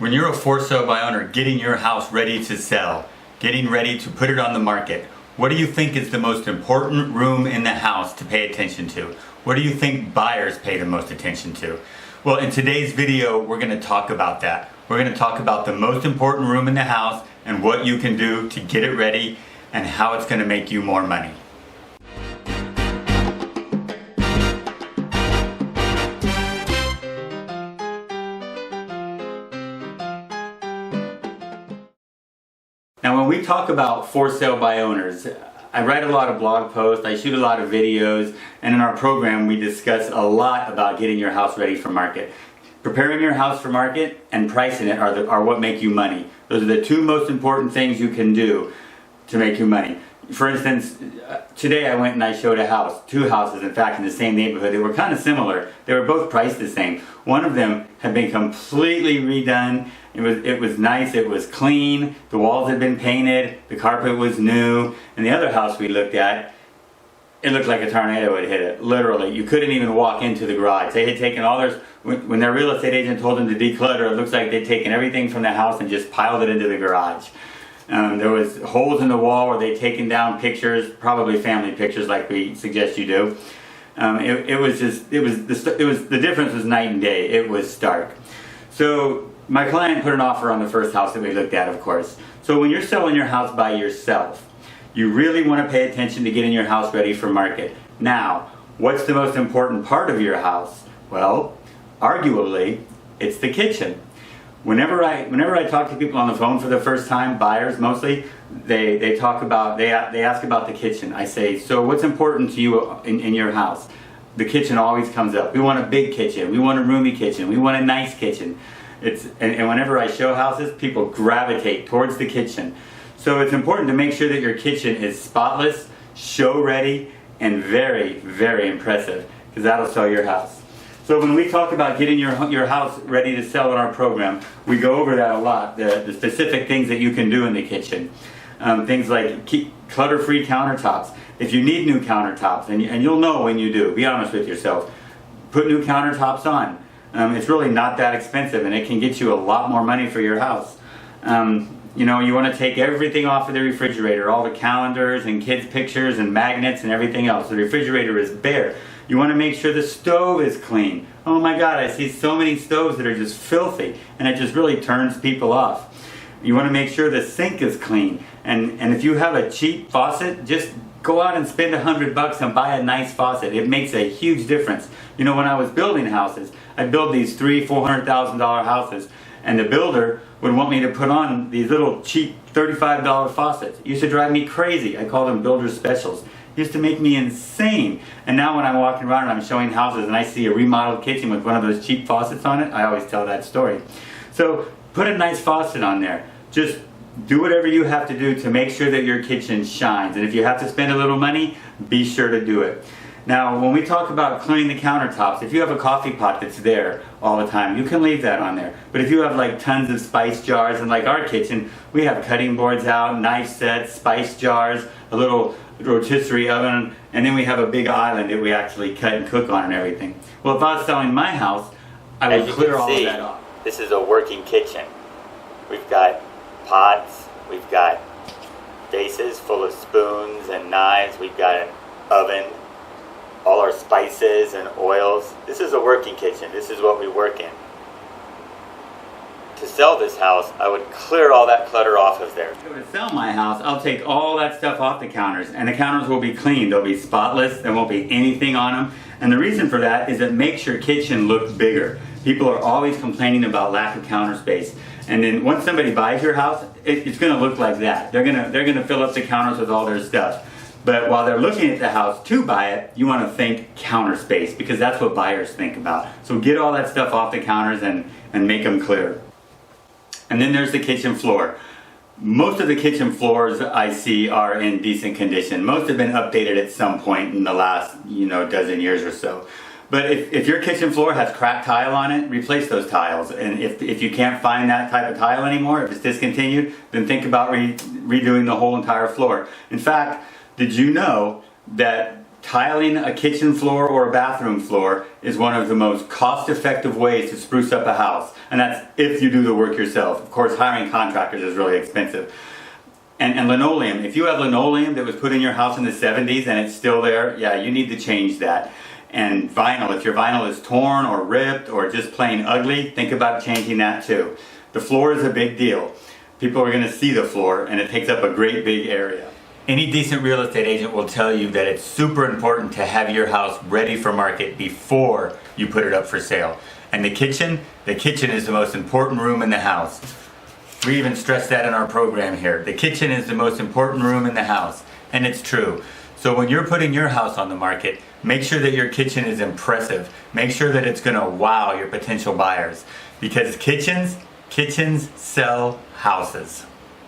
When you're a for sale by owner getting your house ready to sell, getting ready to put it on the market, what do you think is the most important room in the house to pay attention to? What do you think buyers pay the most attention to? Well, in today's video, we're going to talk about that. We're going to talk about the most important room in the house and what you can do to get it ready and how it's going to make you more money. Now, when we talk about for sale by owners, I write a lot of blog posts, I shoot a lot of videos, and in our program we discuss a lot about getting your house ready for market. Preparing your house for market and pricing it are what make you money. Those are the two most important things you can do to make you money. For instance, today I went and I showed a house, two houses in fact in the same neighborhood. They were kind of similar. They were both priced the same. One of them had been completely redone. It was nice, it was clean, the walls had been painted, the carpet was new, and the other house we looked at, it looked like a tornado had hit it, literally. You couldn't even walk into the garage. They had taken all theirs, when their real estate agent told them to declutter, it looks like they'd taken everything from the house and just piled it into the garage. There was holes in the wall where they'd taken down pictures, probably family pictures like we suggest you do. The difference was night and day. It was stark. So my client put an offer on the first house that we looked at, of course. So when you're selling your house by yourself, you really want to pay attention to getting your house ready for market. Now, what's the most important part of your house? Well, arguably, it's the kitchen. Whenever I talk to people on the phone for the first time, buyers mostly, they ask about the kitchen. I say, so what's important to you in your house? The kitchen always comes up. We want a big kitchen. We want a roomy kitchen. We want a nice kitchen. And whenever I show houses, people gravitate towards the kitchen. So it's important to make sure that your kitchen is spotless, show ready, and very, very impressive, because that'll sell your house. So when we talk about getting your house ready to sell in our program, we go over that a lot, the specific things that you can do in the kitchen. Things like clutter-free countertops. If you need new countertops, and you'll know when you do, be honest with yourself, put new countertops on. It's really not that expensive, and it can get you a lot more money for your house. You know, you want to take everything off of the refrigerator, all the calendars and kids' pictures and magnets and everything else. The refrigerator is bare. You want to make sure the stove is clean. Oh my God, I see so many stoves that are just filthy, and it just really turns people off. You want to make sure the sink is clean, and if you have a cheap faucet, just go out and spend $100 and buy a nice faucet. It makes a huge difference. You know, when I was building houses, I'd build these $300,000-$400,000 houses, and the builder would want me to put on these little cheap $35 faucets. It used to drive me crazy. I call them builder specials. It used to make me insane. And now when I'm walking around and I'm showing houses and I see a remodeled kitchen with one of those cheap faucets on it, I always tell that story. So put a nice faucet on there. Just do whatever you have to do to make sure that your kitchen shines. And if you have to spend a little money, be sure to do it. Now, when we talk about cleaning the countertops, if you have a coffee pot that's there all the time, you can leave that on there. But if you have like tons of spice jars, and like our kitchen, we have cutting boards out, knife sets, spice jars, a little rotisserie oven, and then we have a big island that we actually cut and cook on and everything. Well, if I was selling my house, I would clear all of that off. This is a working kitchen. We've got pots, we've got vases full of spoons and knives, we've got an oven, all our spices and oils. This is a working kitchen. This is what we work in. To sell this house, I would clear all that clutter off of there. If I were to sell my house, I'll take all that stuff off the counters, and the counters will be clean. They'll be spotless. There won't be anything on them. And the reason for that is it makes your kitchen look bigger. People are always complaining about lack of counter space. And then once somebody buys your house, it's going to look like that. They're going to fill up the counters with all their stuff. But while they're looking at the house to buy it, you want to think counter space, because that's what buyers think about. So get all that stuff off the counters and make them clear. And then there's the kitchen floor. Most of the kitchen floors I see are in decent condition. Most have been updated at some point in the last, dozen years or so. But if your kitchen floor has cracked tile on it, replace those tiles. And if you can't find that type of tile anymore, if it's discontinued, then think about redoing the whole entire floor. In fact, did you know that tiling a kitchen floor or a bathroom floor is one of the most cost-effective ways to spruce up a house. And that's if you do the work yourself. Of course, hiring contractors is really expensive. And linoleum, if you have linoleum that was put in your house in the 70s and it's still there, yeah, you need to change that. And vinyl, if your vinyl is torn or ripped or just plain ugly, think about changing that too. The floor is a big deal. People are going to see the floor and it takes up a great big area. Any decent real estate agent will tell you that it's super important to have your house ready for market before you put it up for sale. And the kitchen is the most important room in the house. We even stress that in our program here. The kitchen is the most important room in the house, and it's true. So when you're putting your house on the market, make sure that your kitchen is impressive. Make sure that it's going to wow your potential buyers, because kitchens sell houses.